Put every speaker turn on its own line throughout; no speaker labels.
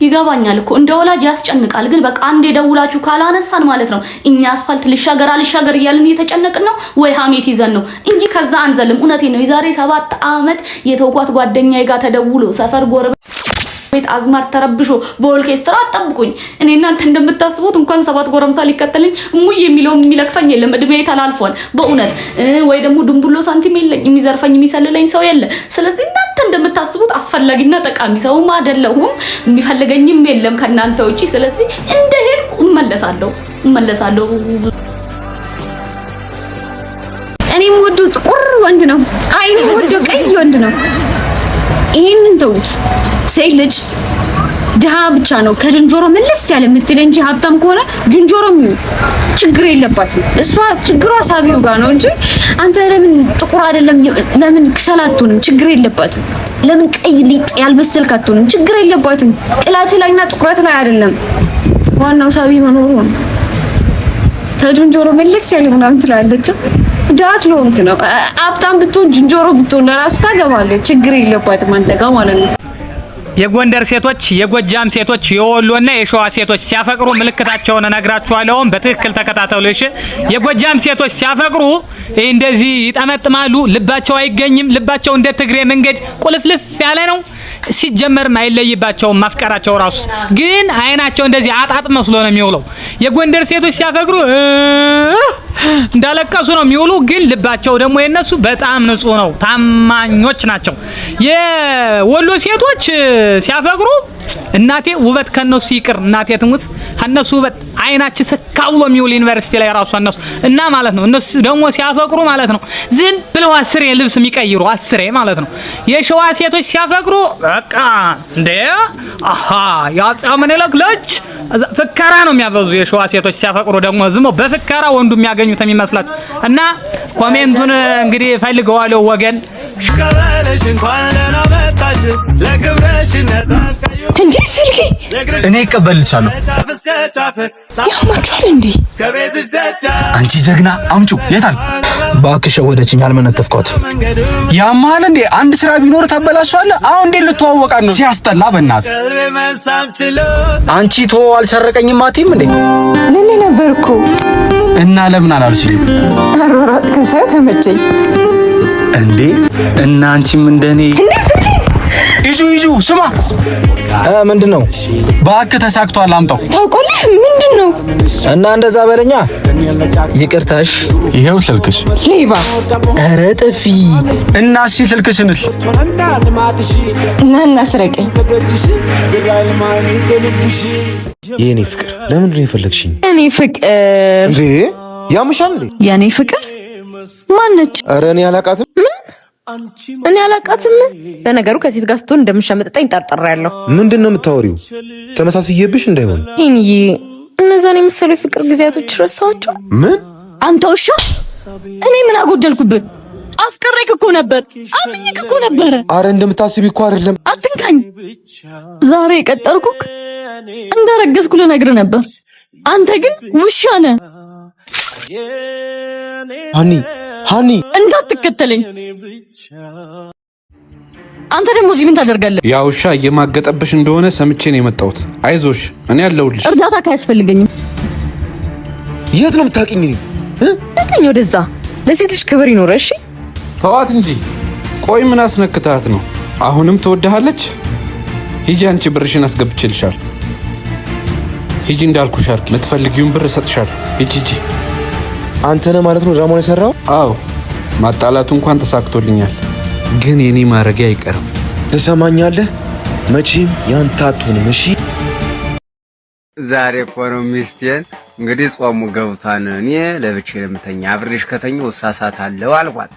ይገባኛል እኮ እንደ ወላጅ ያስጨንቃል። ግን በቃ አንዴ ደውላችሁ ካላነሳን ማለት ነው እኛ አስፋልት ልሻገር እያልን እየተጨነቅን ነው ወይ ሀሜት ይዘን ነው እንጂ ከዛ አንዘልም። እውነቴን ነው። የዛሬ 7 ዓመት የተውኳት ጓደኛዬ ጋር ተደውሎ ሰፈር ጎረቤት አዝማር ተረብሾ በኦርኬስትራ አጠብቁኝ። እኔ እናንተ እንደምታስቡት እንኳን 7 ጎረምሳ ሊከተልኝ ሙይ የሚለው የሚለክፈኝ የለም። እድሜ ተላልፏል በእውነት ወይ ደግሞ ድንቡሎ ሳንቲም የለኝ የሚዘርፈኝ የሚሰልለኝ ሰው የለ። ስለዚህ እናንተ እንደምታስቡት አስፈላጊና ጠቃሚ ሰውም አይደለሁም። የሚፈልገኝም የለም ከናንተ ውጪ። ስለዚህ እንደሄድኩ እመለሳለሁ። እኔም ወዶ ጥቁር ወንድ ነው፣ አይኔም ወዶ ቀይ ወንድ ነው። ይሄንን ተውት። ሴት ልጅ ድሃ ብቻ ነው ከድንጆሮ መለስ ያለ የምትል እንጂ ሀብታም ከሆነ ድንጆሮም ችግር የለባትም። እሷ ችግሯ ሳቢው ጋር ነው እንጂ አንተ ለምን ጥቁር አይደለም ለምን ክሰላቱንም ችግር የለባትም። ለምን ቀይ ሊጥ ያልበሰልክ አትሆንም ችግር የለባትም። ቅላት ላይና ጥቁረት ላይ አይደለም ዋናው ሳቢ መኖሩ ነው። ከድንጆሮ መለስ ያለ ምናምን ትላለች። ዳስ ሎንት ነው ሀብታም ብትሆን ድንጆሮ ብትሆን ለራሱ ታገባለች ችግር የለባትም አንተ ጋር ማለት ነው።
የጎንደር ሴቶች፣ የጎጃም ሴቶች፣ የወሎና የሸዋ ሴቶች ሲያፈቅሩ ምልክታቸውን እነግራችኋለሁ። በትክክል ተከታተሉ እሺ። የጎጃም ሴቶች ሲያፈቅሩ እንደዚህ ይጠመጥማሉ። ልባቸው አይገኝም። ልባቸው እንደ ትግሬ መንገድ ቁልፍልፍ ያለ ነው። ሲጀመርም አይለይባቸውም ማፍቀራቸው ራሱ ግን አይናቸው እንደዚህ አጣጥ መስሎ ነው የሚውለው። የጎንደር ሴቶች ሲያፈቅሩ እንዳለቀሱ ነው የሚውሉ። ግን ልባቸው ደግሞ የነሱ በጣም ንጹህ ነው፣ ታማኞች ናቸው። የወሎ ሴቶች ሲያፈቅሩ እናቴ ውበት ከነሱ ይቅር እናቴ ትሙት ከነሱ ውበት አይናችን ሰካውሎ የሚውል ዩኒቨርሲቲ ላይ ራሱ እነሱ እና ማለት ነው። እነሱ ደግሞ ሲያፈቅሩ ማለት ነው ዝም ብለው አስሬ ልብስ የሚቀይሩ አስሬ ማለት ነው። የሸዋ ሴቶች ሲያፈቅሩ በቃ እንደ ያጻው ምን ይለክለች ፍከራ ነው የሚያበዙ። የሸዋ ሴቶች ሲያፈቅሩ ደግሞ ዝም በፍከራ ወንዱ የሚያገኙት የሚመስላቸው እና ኮሜንቱን እንግዲህ ፈልገዋለሁ ወገን
ከበለሽ እንኳን ደህና መጣሽ ለክብረሽ ነጣቃዩ
እንዴ ስልኬ
እኔ እቀበልልሻለሁ።
ያማችኋል እንዴ?
አንቺ ጀግና አምጩ የታል?
ባክሽ ወደችኝ አልመነተፍኳት።
ያማል እንዴ አንድ ስራ ቢኖር ታበላሽዋለህ። አሁን እንዴ ልትዋወቃት ነው? ሲያስጠላ በእናትህ
አንቺ ቶ አልሰረቀኝም አትይም እንዴ?
ለኔ ነበርኩ
እና ለምን አላልሽኝ?
አሮራት ከሰው ተመቸኝ
እንዴ እና አንቺም እንደኔ ይጁ ስማ
ምንድነው?
እባክህ ተሳክቷል አምጣው።
ታውቆልህ ምንድነው?
እና እንደዛ በለኛ። ይቅርታሽ
ይሄው ስልክሽ።
ሌባ
ኧረ ጥፊ
እና እሺ ስልክሽንስ
እና ስረቀኝ።
የኔ ፍቅር ለምንድን ነው የፈለግሽኝ?
እኔ ፍቅር
እንዴ ያምሻል እንዴ?
የኔ ፍቅር ማነች?
ኧረ እኔ አላውቃትም።
እኔ አላውቃትም። ለነገሩ ከሴት ጋር ስትሆን እንደምሸመጥጠኝ ጠርጥሬያለሁ።
ምንድነው የምታወሪው? ተመሳስዬብሽ እንዳይሆን።
ይሄንዬ እነዛን የመሰሉ የፍቅር ጊዜያቶች ረሳኋቸው።
ምን
አንተ ውሻ! እኔ ምን አጎደልኩብህ? አፍቅሬክ እኮ ነበር፣ አምኜክ እኮ ነበር።
አረ እንደምታስቢ እኮ አይደለም።
አትንካኝ። ዛሬ የቀጠርኩክ እንደረገዝኩ ልነግርህ ነበር። አንተ ግን ውሻ ነህ።
ሃኒ
እንዳትከተለኝ። አንተ ደግሞ እዚህ ምን ታደርጋለህ?
ያ ውሻ እየማገጠብሽ እንደሆነ ሰምቼ ነው የመጣሁት። አይዞሽ እኔ አለሁልሽ።
እርዳታ ካያስፈልገኝም።
የት ነው የምታውቂኝ?
እንተኝ ወደዛ። ለሴት ልጅ ክብር ይኖር እሺ።
ተዋት እንጂ። ቆይ ምን አስነክታት ነው? አሁንም ትወድሃለች? ሂጂ አንቺ ብርሽን አስገብቼልሻል። ሂጂ እንዳልኩሽ አድርጊ። የምትፈልጊውን ብር እሰጥሻለሁ። ሂጂ።
አንተ ነህ ማለት ነው ድራማውን የሰራው?
አዎ ማጣላቱ እንኳን ተሳክቶልኛል፣ ግን የኔ ማረጊያ አይቀርም።
ትሰማኛለህ? መቼም ያንተ አትሆንም። እሺ
ዛሬ እኮ ነው ሚስቴን እንግዲህ ጾሙ ገብቷን እኔ ለብቻዬ ለምተኛ አብሬሽ ከተኛው እሳሳታለሁ አልኳት።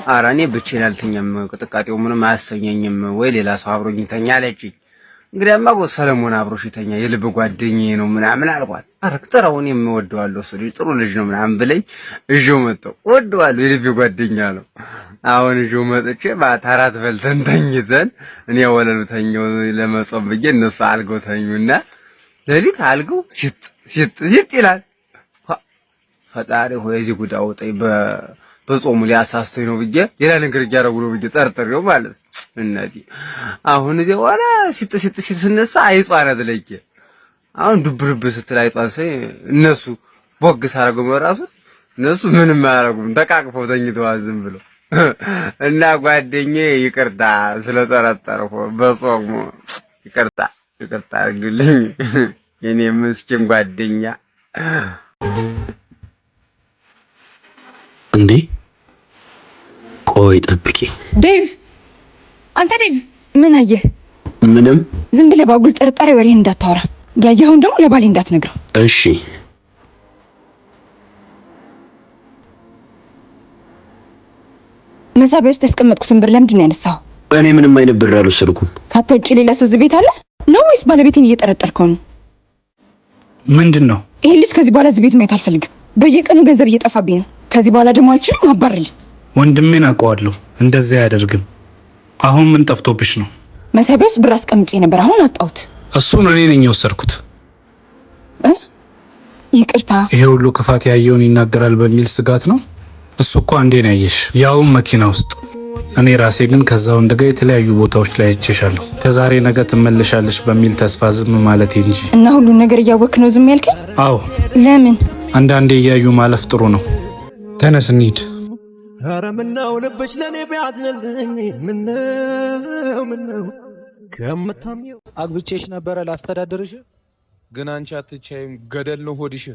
ኧረ እኔ ብቻዬን አልተኛም፣ ቅጥቃጤው ምንም አያሰኘኝም ወይ ሌላ ሰው አብሮኝ ተኛ አለችኝ። እንግዲያማ ሰለሞን አብሮሽ ተኛ የልብ ጓደኛዬ ነው ምናምን አልኳት። አረክተራው እኔም እወደዋለሁ እሱ ልጅ ጥሩ ልጅ ነው ምናምን ብለኝ እዤው መጣሁ። እወደዋለሁ የልብ ጓደኛ ነው። አሁን እዤው መጥቼ ባታራት በልተን ተኝተን እኔ ወለሉ ተኛው ለመጾም ብዬ እነሱ አልገው ተኙና ሌሊት አልገው ሲጥ ይላል። ፈጣሪ ሆይ እዚህ ጉዳይ ወጣኝ በጾሙ ሊያሳስተኝ ነው ብዬ ሌላ ነገር እያደረጉ ነው ብዬ ጠርጥሬው ማለት እናቴ አሁን እዚህ በኋላ ሲነሳ አይጧን አትለቂ። አሁን ዱብርብ ስትል አይጧን ሳይ እነሱ ቦግስ አደረጉ በራሱ እነሱ ምንም አያረጉም ተቃቅፈው ተኝተዋል ዝም ብለው እና ጓደኛዬ ይቅርታ ስለጠረጠርኩ በጾሙ ይቅርታ አድርግልኝ የኔ ምስኪን ጓደኛ።
እንዴ ቆይ ጠብቂ
ዴቭ። አንተ ዴቭ ምን አየህ?
ምንም።
ዝም ብለህ ባጉል ጥርጣሬ ወሬን እንዳታወራ፣ ያየኸውን ደግሞ ለባሌ እንዳትነግረው
እሺ?
መሳቢያ ውስጥ ያስቀመጥኩትን ብር ለምንድን ነው ያነሳኸው?
እኔ ምንም አይነት ብር አልወሰድኩም።
ካንተ ውጪ ሌላ ሰው እዚህ ቤት አለ ነው ወይስ ባለቤቴን እየጠረጠርከው ነው?
ምንድን ነው?
ይሄ ልጅ ከዚህ በኋላ እዚህ ቤት ማየት አልፈልግም። በየቀኑ ገንዘብ እየጠፋብኝ ነው። ከዚህ በኋላ ደግሞ አልችልም። አባርልኝ።
ወንድሜን አውቀዋለሁ፣ እንደዛ አያደርግም። አሁን ምን ጠፍቶብሽ ነው?
መሳቢያ ውስጥ ብር አስቀምጬ ነበር፣ አሁን አጣሁት።
እሱን እኔ ነኝ የወሰድኩት።
ይቅርታ።
ይሄ ሁሉ ክፋት ያየውን ይናገራል በሚል ስጋት ነው። እሱ እኮ አንዴ ነው ያየሽ፣ ያውም መኪና ውስጥ። እኔ ራሴ ግን ከዛ ወንድ ጋር የተለያዩ ቦታዎች ላይ አይቼሻለሁ። ከዛሬ ነገ ትመለሻለሽ በሚል ተስፋ ዝም ማለት እንጂ።
እና ሁሉ ነገር እያወክ ነው ዝም ያልከኝ?
አዎ።
ለምን?
አንዳንዴ እያዩ ማለፍ ጥሩ ነው። ተነስ እንሂድ።
ኧረ ምነው ልብሽ ለኔ ቢያዝንልኝ ምነው ከምታምኚው
አግብቼሽ ነበረ ላስተዳድርሽ፣
ግን አንቺ አትቻይም፣ ገደል ነው ሆድሽ።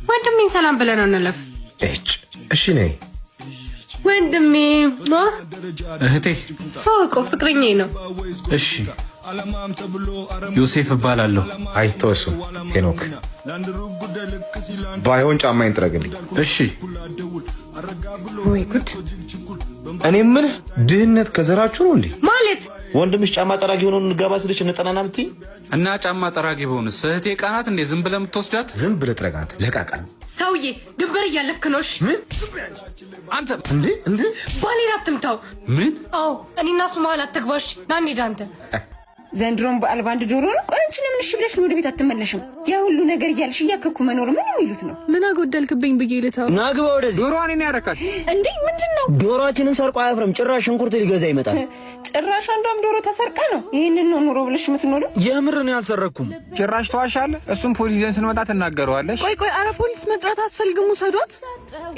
ወንድሜ ሰላም ብለን እንለፍ።
እሺ ነይ
ወንድሜ
እህቴ
ታውቀው ፍቅረኛዬ ነው።
እሺ ዮሴፍ እባላለሁ።
አይተወሱ ሄኖክ ባይሆን ጫማዬን ጥረግልኝ።
እሺ።
ወይ ጉድ!
እኔ ምን ድህነት ከዘራችሁ ነው እንዴ?
ማለት
ወንድምሽ ጫማ ጠራጊ ሆኖ እንገባ ስልሽ እንጠናና ብትይ
እና ጫማ ጠራጊ በሆንስ እህቴ ቃናት እንዴ? ዝም ብለህ የምትወስዳት?
ዝም ብለህ ጥረጋት። ለቃቃል
ሰውዬ ድንበር እያለፍክ ነው። እሺ
ምን
አንተ
እንዴ
ባሌን አትምታው።
ምን?
አዎ እኔና እሱ መሀል አትግባሽ። ና እንሂድ። አንተ
ዘንድሮም በዓል ባንድ ዶሮ ነው። ቆይ አንቺ ለምን እሺ ብለሽ ወደ ቤት አትመለሽም? ያ ሁሉ ነገር እያልሽ እያከኩ መኖር ምን የሚሉት ነው?
ምን አጎደልክብኝ ብዬ ልተው?
ናግባ ወደዚህ።
ዶሮዋን እኔ ያረካል
እንዴ? ምንድን ነው?
ዶሮአችንን ሰርቆ አያፍርም። ጭራሽ ሽንኩርት ሊገዛ ይመጣል።
ጭራሽ አንዷም ዶሮ ተሰርቃ ነው። ይሄንን ነው ኑሮ ብለሽ የምትኖሪው?
የምር ነው ያልሰረኩም።
ጭራሽ ተዋሻለህ። እሱም ፖሊስ ይዘን ስንመጣ ትናገረዋለሽ።
ቆይ አረ ፖሊስ መጥራት አስፈልግም። ውሰዷት።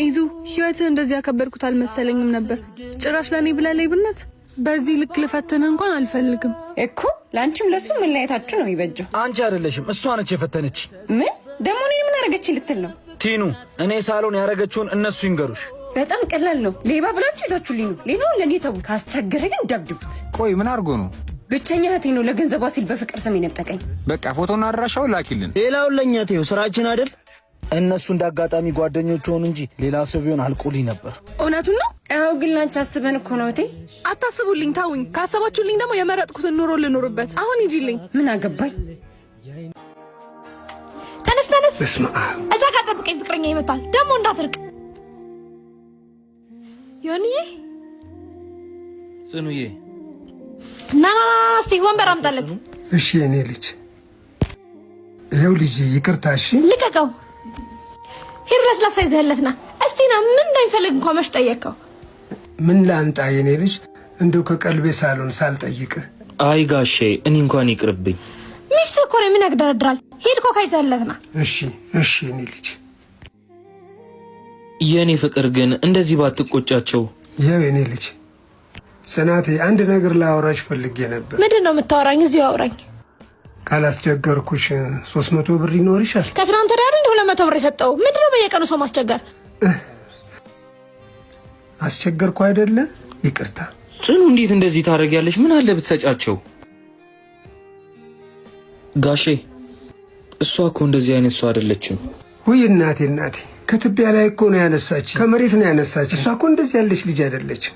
ይዙ ህይወትህ እንደዚህ ያከበርኩት አልመሰለኝም ነበር። ጭራሽ ለኔ ብላ ሌብነት በዚህ ልክ ልፈትን እንኳን አልፈልግም
እኮ። ለአንቺም ለሱ መለያየታችሁ ነው የሚበጀው።
አንቺ አይደለሽም እሷ ነች የፈተነች።
ምን ደግሞ እኔን ምን አደረገች ልትል ነው?
ቲኑ እኔ ሳሎን ያደረገችውን እነሱ ይንገሩሽ።
በጣም ቀላል ነው። ሌባ ብላችሁ ይዛችሁልኝ ነው። ሌላውን ለእኔ ተዉት። ካስቸገረ ግን ደብድቡት።
ቆይ ምን አድርጎ ነው?
ብቸኛ እህቴ ነው ለገንዘቧ ሲል በፍቅር ስም የነጠቀኝ።
በቃ ፎቶና አድራሻውን ላኪልን።
ሌላውን ለእኛ ተይው፣ ስራችን አይደል? እነሱ እንዳጋጣሚ ጓደኞች ሆኑ እንጂ ሌላ ሰው ቢሆን አልቆልኝ ነበር።
እውነቱን ነው።
አዎ ግን ላንቺ አስበን እኮ ነው እህቴ።
አታስቡልኝ፣ ታውኝ። ካሰባችሁልኝ ደግሞ የመረጥኩትን ኑሮ ልኖርበት። አሁን ሂጂልኝ።
ምን አገባኝ?
ተነስ። እዛ ጋር ጠብቀኝ፣ ፍቅረኛ ይመጣል። ደግሞ እንዳትርቅ። ዮኒዬ፣
ጽኑዬ፣
ና እስቲ ወንበር አምጣለት።
እሺ የኔ ልጅ፣ ይኸው ልጅ ይቅርታ። እሺ
ልቀቀው። ሂድ ለስላሳ ይዘህለት ና። እስቲ ና። ምን እንደሚፈልግ እንኳን መች ጠየቅከው?
ምን ላንጣ የኔ ልጅ? እንደው ከቀልቤ ሳሎን ሳልጠይቅህ።
አይ ጋሼ እኔ እንኳን ይቅርብኝ።
ሚስት እኮ ነው። ምን ያግደረድራል? ሂድ ኮካ ይዘህለት ና።
እሺ የኔ ልጅ።
የኔ ፍቅር ግን እንደዚህ ባትቆጫቸው።
ይኸው የኔ ልጅ ጽናቴ፣ አንድ ነገር ላወራሽ ፈልጌ ነበር።
ምንድን ነው የምታወራኝ? እዚሁ አውራኝ።
ካላስቸገርኩሽ 300 ብር ይኖርሻል?
ከትናንት ወዲያ አይደል 200 ብር የሰጠው? ምንድን ነው በየቀኑ ሰው ማስቸገር?
አስቸገርኩ አይደለ? ይቅርታ።
ጽኑ እንዴት እንደዚህ ታደርጊያለሽ? ምን አለ ብትሰጫቸው? ጋሼ እሷ እኮ እንደዚህ አይነት ሰው አይደለችም።
ውይ እናቴ ከትቢያ ላይ እኮ ነው ያነሳች፣ ከመሬት ነው ያነሳች። እሷ እኮ እንደዚህ ያለች ልጅ አይደለችም።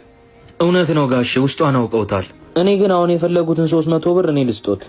እውነት ነው ጋሼ፣ ውስጧን አውቀውታል። እኔ ግን አሁን የፈለጉትን 300 ብር እኔ ልስጦት።